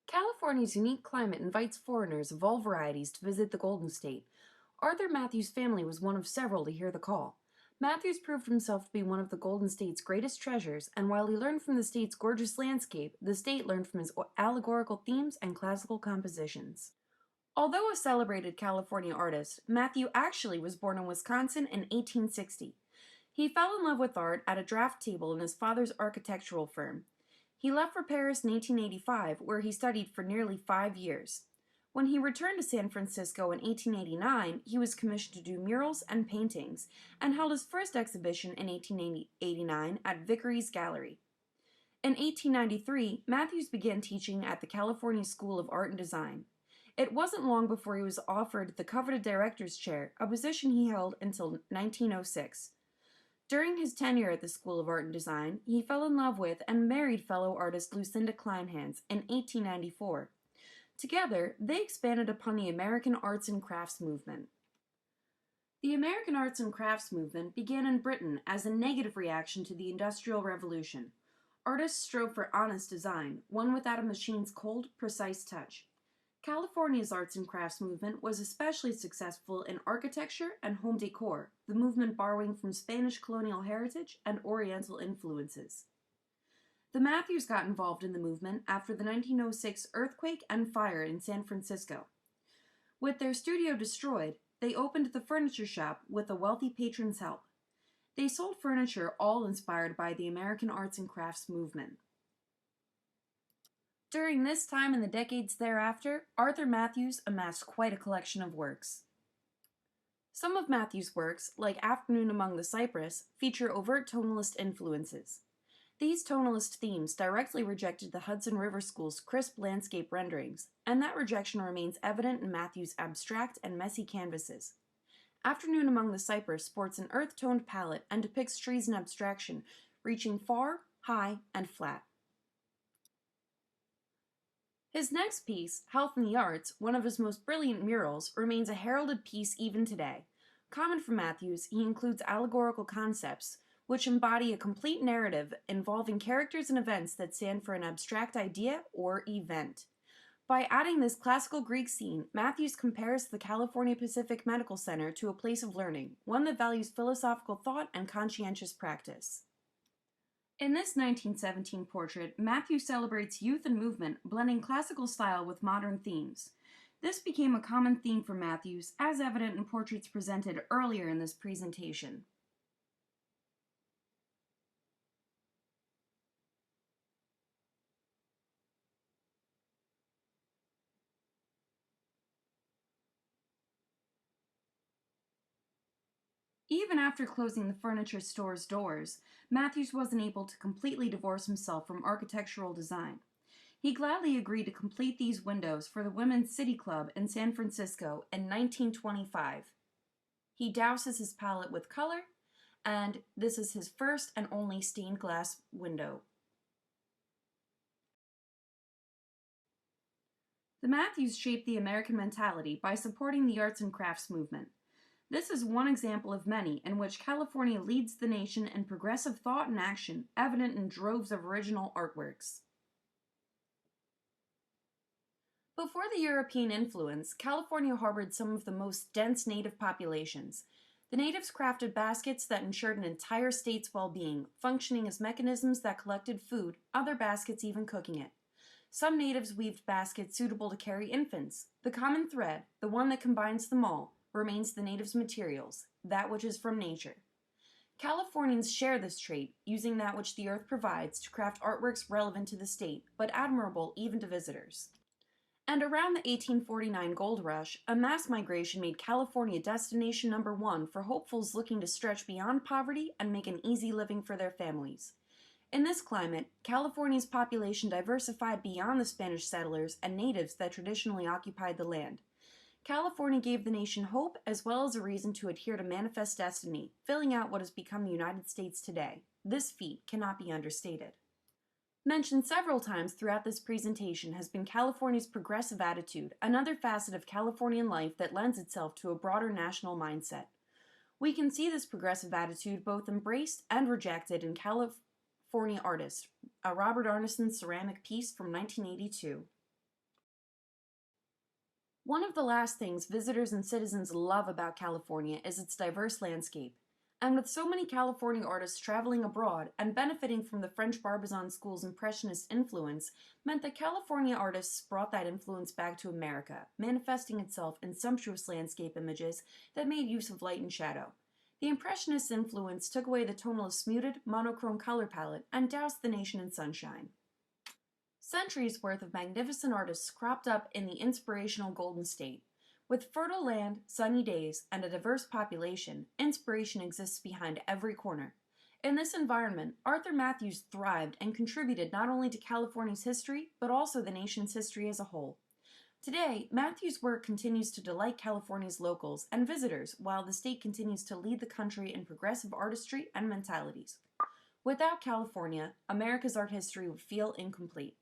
California's unique climate invites foreigners of all varieties to visit the Golden State. Arthur Mathews' family was one of several to hear the call. Mathews proved himself to be one of the Golden State's greatest treasures, and while he learned from the state's gorgeous landscape, the state learned from his allegorical themes and classical compositions. Although a celebrated California artist, Matthew actually was born in Wisconsin in 1860. He fell in love with art at a draft table in his father's architectural firm. He left for Paris in 1885, where he studied for nearly 5 years. When he returned to San Francisco in 1889, he was commissioned to do murals and paintings, and held his first exhibition in 1889 at Vickery's Gallery. In 1893, Mathews began teaching at the California School of Art and Design. It wasn't long before he was offered the coveted director's chair, a position he held until 1906. During his tenure at the School of Art and Design, he fell in love with and married fellow artist Lucinda Kleinhans in 1894. Together, they expanded upon the American arts and crafts movement. The American arts and crafts movement began in Britain as a negative reaction to the Industrial Revolution. Artists strove for honest design, one without a machine's cold, precise touch. California's arts and crafts movement was especially successful in architecture and home decor, the movement borrowing from Spanish colonial heritage and Oriental influences. The Mathews got involved in the movement after the 1906 earthquake and fire in San Francisco. With their studio destroyed, they opened the furniture shop with a wealthy patron's help. They sold furniture all inspired by the American arts and crafts movement. During this time and the decades thereafter, Arthur Mathews amassed quite a collection of works. Some of Mathews' works, like Afternoon Among the Cypress, feature overt tonalist influences. These tonalist themes directly rejected the Hudson River School's crisp landscape renderings, and that rejection remains evident in Mathews' abstract and messy canvases. Afternoon Among the Cypress sports an earth-toned palette and depicts trees in abstraction, reaching far, high, and flat. His next piece, Health in the Arts, one of his most brilliant murals, remains a heralded piece even today. Common for Mathews, he includes allegorical concepts, which embody a complete narrative involving characters and events that stand for an abstract idea or event. By adding this classical Greek scene, Mathews compares the California Pacific Medical Center to a place of learning, one that values philosophical thought and conscientious practice. In this 1917 portrait, Mathews celebrates youth and movement, blending classical style with modern themes. This became a common theme for Mathews, as evident in portraits presented earlier in this presentation. Even after closing the furniture store's doors, Mathews wasn't able to completely divorce himself from architectural design. He gladly agreed to complete these windows for the Women's City Club in San Francisco in 1925. He douses his palette with color, and this is his first and only stained glass window. The Mathews shaped the American mentality by supporting the arts and crafts movement. This is one example of many in which California leads the nation in progressive thought and action, evident in droves of original artworks. Before the European influence, California harbored some of the most dense native populations. The natives crafted baskets that ensured an entire state's well-being, functioning as mechanisms that collected food, other baskets even cooking it. Some natives weaved baskets suitable to carry infants. The common thread, the one that combines them all, remains the natives' materials, that which is from nature. Californians share this trait, using that which the earth provides to craft artworks relevant to the state, but admirable even to visitors. And around the 1849 gold rush, a mass migration made California destination number one for hopefuls looking to stretch beyond poverty and make an easy living for their families. In this climate, California's population diversified beyond the Spanish settlers and natives that traditionally occupied the land. California gave the nation hope as well as a reason to adhere to manifest destiny, filling out what has become the United States today. This feat cannot be understated. Mentioned several times throughout this presentation has been California's progressive attitude, another facet of Californian life that lends itself to a broader national mindset. We can see this progressive attitude both embraced and rejected in California artist, Robert Arneson's ceramic piece from 1982. One of the last things visitors and citizens love about California is its diverse landscape. And with so many California artists traveling abroad and benefiting from the French Barbizon School's Impressionist influence, meant that California artists brought that influence back to America, manifesting itself in sumptuous landscape images that made use of light and shadow. The Impressionist influence took away the tonalist muted, monochrome color palette and doused the nation in sunshine. Centuries worth of magnificent artists cropped up in the inspirational Golden State. With fertile land, sunny days, and a diverse population, inspiration exists behind every corner. In this environment, Arthur Mathews thrived and contributed not only to California's history, but also the nation's history as a whole. Today, Mathews' work continues to delight California's locals and visitors, while the state continues to lead the country in progressive artistry and mentalities. Without California, America's art history would feel incomplete.